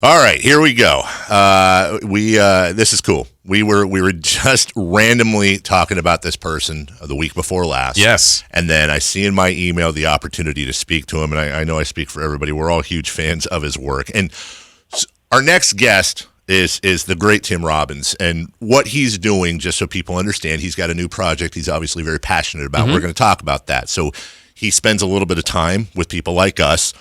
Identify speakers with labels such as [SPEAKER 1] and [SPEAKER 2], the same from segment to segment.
[SPEAKER 1] All right, here we go. This is cool. We were just randomly talking about this person the week before last.
[SPEAKER 2] Yes.
[SPEAKER 1] And then I see in my email the opportunity to speak to him, and I know I speak for everybody. We're all huge fans of his work. And our next guest is the great Tim Robbins, and what he's doing, just so people understand, he's got a new project he's obviously very passionate about. We're going to talk about that. So he spends a little bit of time with people like us.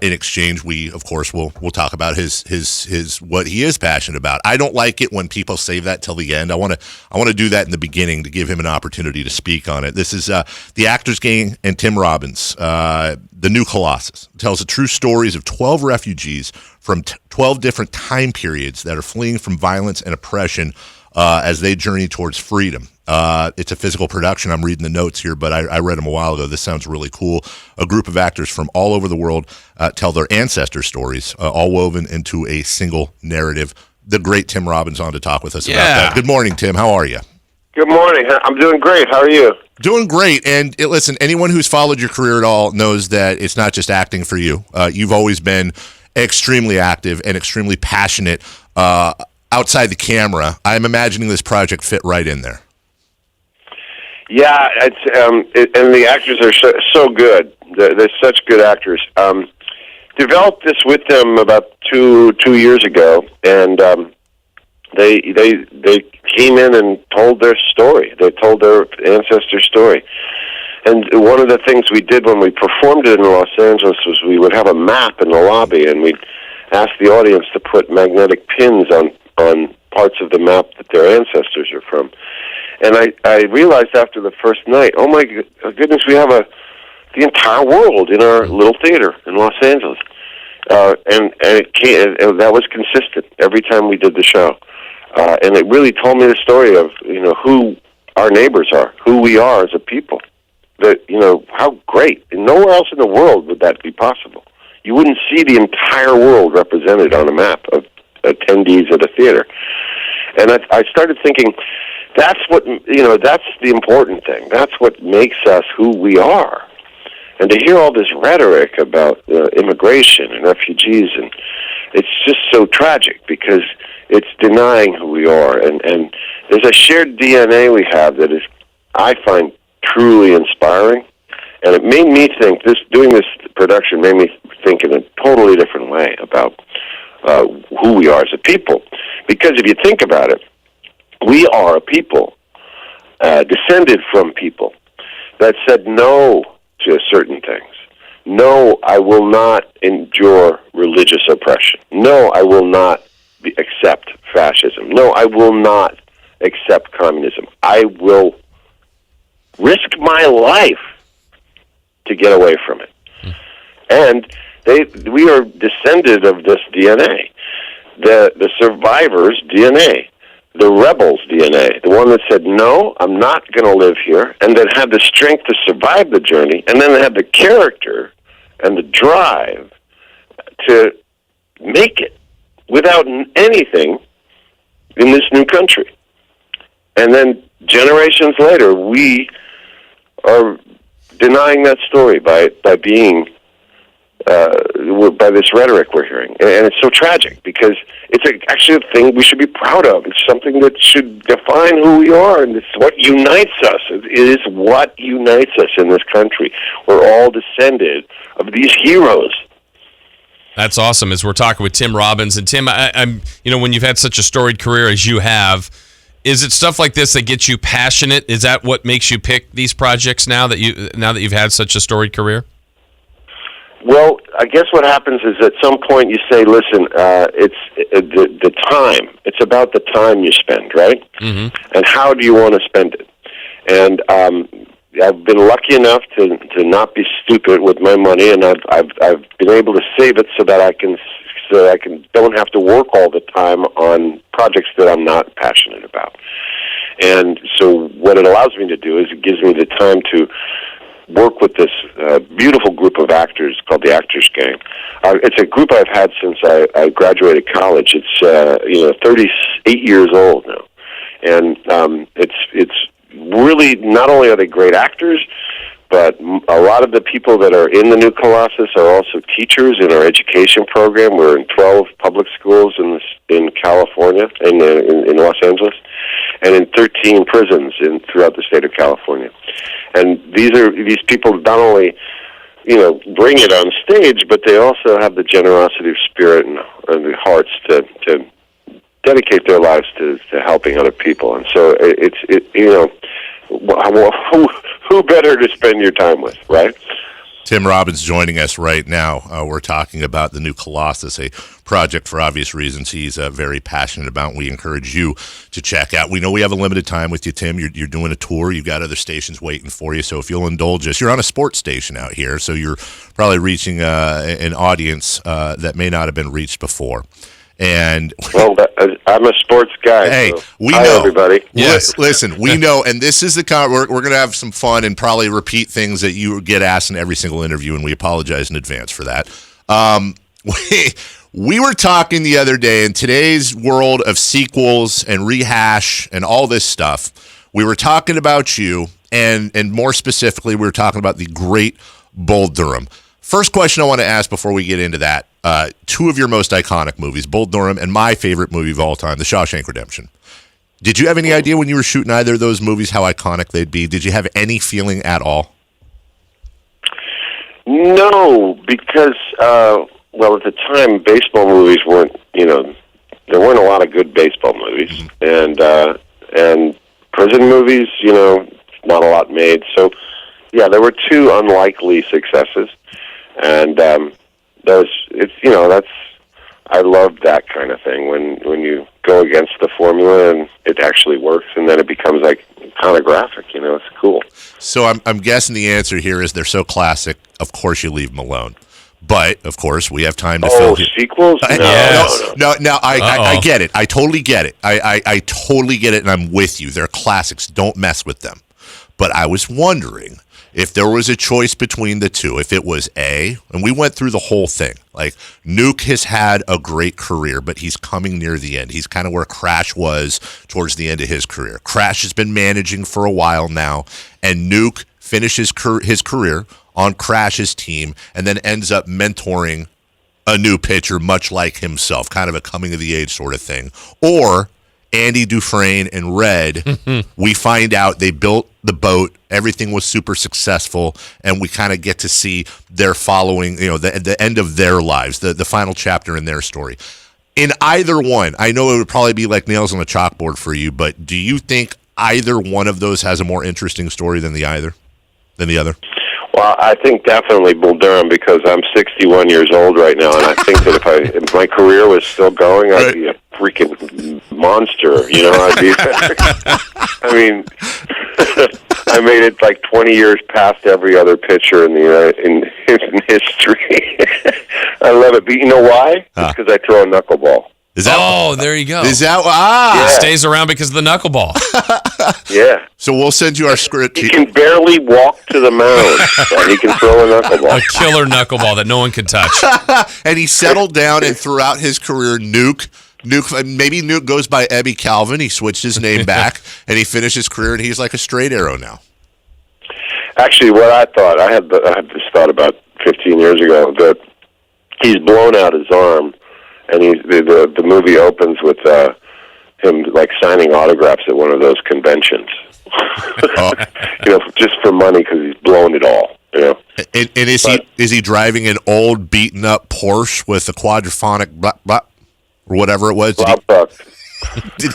[SPEAKER 1] In exchange, we of course will talk about his what he is passionate about. I don't like it when people save that till the end. I want to do that in the beginning to give him an opportunity to speak on it. This is the Actors Gang and Tim Robbins, the new Colossus. It tells the true stories of 12 refugees from 12 different time periods that are fleeing from violence and oppression as they journey towards freedom. It's a physical production. I'm reading the notes here, but I read them a while ago. This sounds really cool. A group of actors from all over the world tell their ancestor stories, all woven into a single narrative. The great Tim Robbins on to talk with us about that. Good morning, Tim. How are you?
[SPEAKER 3] Good morning. I'm doing great. How are you?
[SPEAKER 1] Doing great. And listen, anyone who's followed your career at all knows that it's not just acting for you. You've always been extremely active and extremely passionate outside the camera. I'm imagining this project fit right in there.
[SPEAKER 3] Yeah, and the actors are so good. They're such good actors. Developed this with them about two years ago, and they came in and told their story. They told their ancestor story. And one of the things we did when we performed it in Los Angeles was we would have a map in the lobby, and we'd ask the audience to put magnetic pins on parts of the map that their ancestors are from. And I realized after the first night, oh my goodness, we have the entire world in our little theater in Los Angeles, and that was consistent every time we did the show, and it really told me the story of who our neighbors are, who we are as a people. That how great, and nowhere else in the world would that be possible. You wouldn't see the entire world represented on a map of attendees at a theater, and I started thinking. That's what that's the important thing. That's what makes us who we are. And to hear all this rhetoric about immigration and refugees, and it's just so tragic because it's denying who we are. And there's a shared DNA we have that is, I find, truly inspiring. And it made me think. Doing this production made me think in a totally different way about who we are as a people. Because if you think about it. We are a people, descended from people, that said no to certain things. No, I will not endure religious oppression. No, I will not accept fascism. No, I will not accept communism. I will risk my life to get away from it. And we are descended of this DNA, the survivors' DNA. The rebel's DNA, the one that said, no, I'm not going to live here, and then had the strength to survive the journey, and then had the character and the drive to make it without anything in this new country. And then generations later, we are denying that story by being by this rhetoric we're hearing. And it's so tragic because it's actually a thing we should be proud of. It's something that should define who we are, and it's what unites us. It is what unites us in this country. We're all descended of these heroes.
[SPEAKER 2] That's awesome. As we're talking with Tim Robbins, and Tim, I'm when you've had such a storied career as you have, is it stuff like this that gets you passionate? Is that what makes you pick these projects now that you've had such a storied career?
[SPEAKER 3] Well, I guess what happens is at some point you say, listen, it's the time. It's about the time you spend, right? Mm-hmm. And how do you want to spend it? And I've been lucky enough to not be stupid with my money, and I've been able to save it so that I can don't have to work all the time on projects that I'm not passionate about. And so what it allows me to do is it gives me the time to work with this beautiful group of actors called the Actors Gang. It's a group I've had since I graduated college. It's 38 years old now, and it's really not only are they great actors, But a lot of the people that are in the New Colossus are also teachers in our education program. We're in 12 public schools in California, in Los Angeles, and in 13 prisons throughout the state of California. And these people not only bring it on stage, but they also have the generosity of spirit and the hearts to dedicate their lives to helping other people. And so who better to spend your time with, right?
[SPEAKER 1] Tim Robbins joining us right now. We're talking about the New Colossus, a project for obvious reasons he's very passionate about. We encourage you to check out. We know we have a limited time with you, Tim. You're doing a tour. You've got other stations waiting for you. So if you'll indulge us, you're on a sports station out here, so you're probably reaching an audience that may not have been reached before. And
[SPEAKER 3] I'm a sports guy.
[SPEAKER 1] Hey,
[SPEAKER 3] so
[SPEAKER 1] we
[SPEAKER 3] hi,
[SPEAKER 1] know.
[SPEAKER 3] Everybody.
[SPEAKER 1] Yes, listen, we know, and this is the we're going to have some fun and probably repeat things that you get asked in every single interview, and we apologize in advance for that. We were talking the other day in today's world of sequels and rehash and all this stuff. We were talking about you, and more specifically, we were talking about the great Bull Durham. First question I want to ask before we get into that. Two of your most iconic movies, Bull Durham and my favorite movie of all time, The Shawshank Redemption. Did you have any idea when you were shooting either of those movies how iconic they'd be? Did you have any feeling at all?
[SPEAKER 3] No, because, at the time, baseball movies weren't, there weren't a lot of good baseball movies. Mm-hmm. And prison movies, not a lot made. So, yeah, there were two unlikely successes. And I love that kind of thing when you go against the formula and it actually works, and then it becomes like iconographic. It's cool.
[SPEAKER 1] So I'm guessing the answer here is they're so classic. Of course, you leave them alone. But of course, we have time to fill
[SPEAKER 3] sequels.
[SPEAKER 1] No. I get it. I totally get it. I totally get it, and I'm with you. They're classics. Don't mess with them. But I was wondering, if there was a choice between the two, if it was and we went through the whole thing, like Nuke has had a great career, but he's coming near the end. He's kind of where Crash was towards the end of his career. Crash has been managing for a while now, and Nuke finishes his career on Crash's team and then ends up mentoring a new pitcher, much like himself, kind of a coming-of-the-age sort of thing. Or Andy Dufresne and Red, we find out they built the boat, everything was super successful, and we kind of get to see their following, the end of their lives, the final chapter in their story. In either one, I know it would probably be like nails on a chalkboard for you, but do you think either one of those has a more interesting story than the other?
[SPEAKER 3] Well, I think definitely Bull Durham, because I'm 61 years old right now, and I think that if my career was still going, I'd be a freaking monster. I'd be. I mean, I made it like 20 years past every other pitcher in history. I love it, but you know why? It's because I throw a knuckleball.
[SPEAKER 2] There you go.
[SPEAKER 1] Is that
[SPEAKER 2] It stays around because of the knuckleball.
[SPEAKER 3] Yeah.
[SPEAKER 1] So we'll send you our script.
[SPEAKER 3] He can barely walk to the mound, and he can throw a knuckleball.
[SPEAKER 2] A killer knuckleball that no one can touch.
[SPEAKER 1] And he settled down, and throughout his career, Nuke, maybe Nuke goes by Ebby Calvin. He switched his name back, and he finished his career, and he's like a straight arrow now.
[SPEAKER 3] Actually, what I thought, I had this thought about 15 years ago, that he's blown out his arm, and the movie opens with him like signing autographs at one of those conventions. Just for money, because he's blown it all.
[SPEAKER 1] And is he driving an old beaten up Porsche with a quadraphonic blah, blah, or whatever it was? Did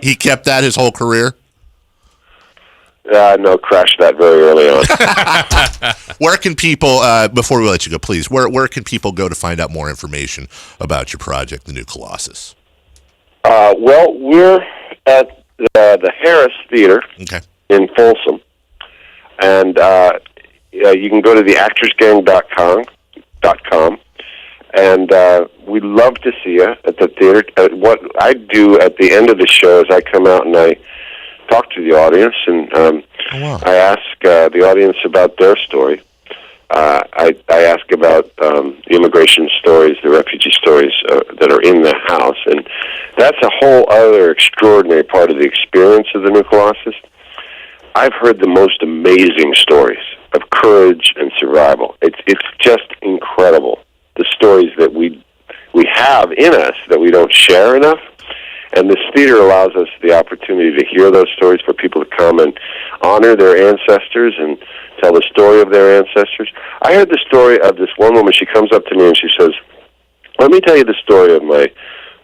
[SPEAKER 1] he kept that his whole career?
[SPEAKER 3] No, crashed that very early on.
[SPEAKER 1] Where can people, before we let you go, please, where can people go to find out more information about your project, The New Colossus?
[SPEAKER 3] We're at the Harris Theater in Folsom, and you can go to theactorsgang.com, and we'd love to see you at the theater. What I do at the end of the show is I come out and I talk to the audience, and I ask the audience about their story. I ask about the immigration stories, the refugee stories that are in the house, and that's a whole other extraordinary part of the experience of the New Colossus. I've heard the most amazing stories of courage and survival. It's just incredible, the stories that we have in us that we don't share enough. And this theater allows us the opportunity to hear those stories, for people to come and honor their ancestors and tell the story of their ancestors. I heard the story of this one woman. She comes up to me and she says, "Let me tell you the story of my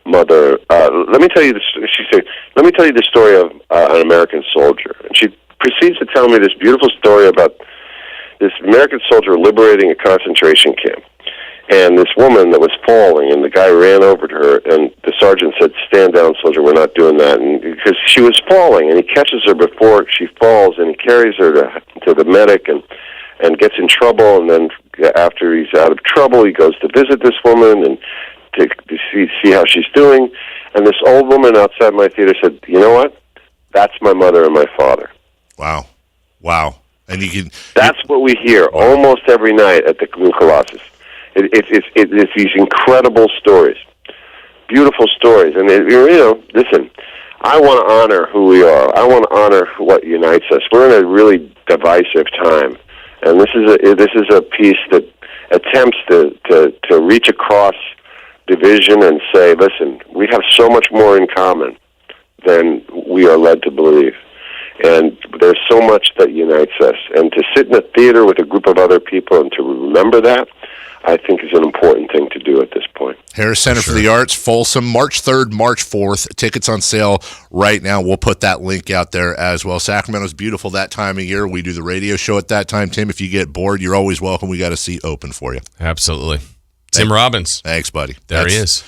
[SPEAKER 3] mother. Let me tell you she said, "Let me tell you the story of an American soldier." And she proceeds to tell me this beautiful story about this American soldier liberating a concentration camp. And this woman that was falling, and the guy ran over to her, and the sergeant said, "Stand down, soldier, we're not doing that." And because she was falling, and he catches her before she falls, and he carries her to the medic and gets in trouble. And then after he's out of trouble, he goes to visit this woman and to see how she's doing. And this old woman outside my theater said, "You know what? That's my mother and my father."
[SPEAKER 1] Wow. Wow. And you can...
[SPEAKER 3] That's what we hear almost every night at the New Colossus. It's these incredible stories, beautiful stories. And, listen, I want to honor who we are. I want to honor what unites us. We're in a really divisive time. And this is a piece that attempts to reach across division and say, listen, we have so much more in common than we are led to believe. And there's so much that unites us. And to sit in a theater with a group of other people and to remember that, I think, is an important thing to do at this point.
[SPEAKER 1] Harris Center for the Arts, Folsom, March 3rd, March 4th. Tickets on sale right now. We'll put that link out there as well. Sacramento's beautiful that time of year. We do the radio show at that time. Tim, if you get bored, you're always welcome. We got a seat open for you.
[SPEAKER 2] Absolutely. Tim Robbins.
[SPEAKER 1] Thanks, buddy.
[SPEAKER 2] There he is.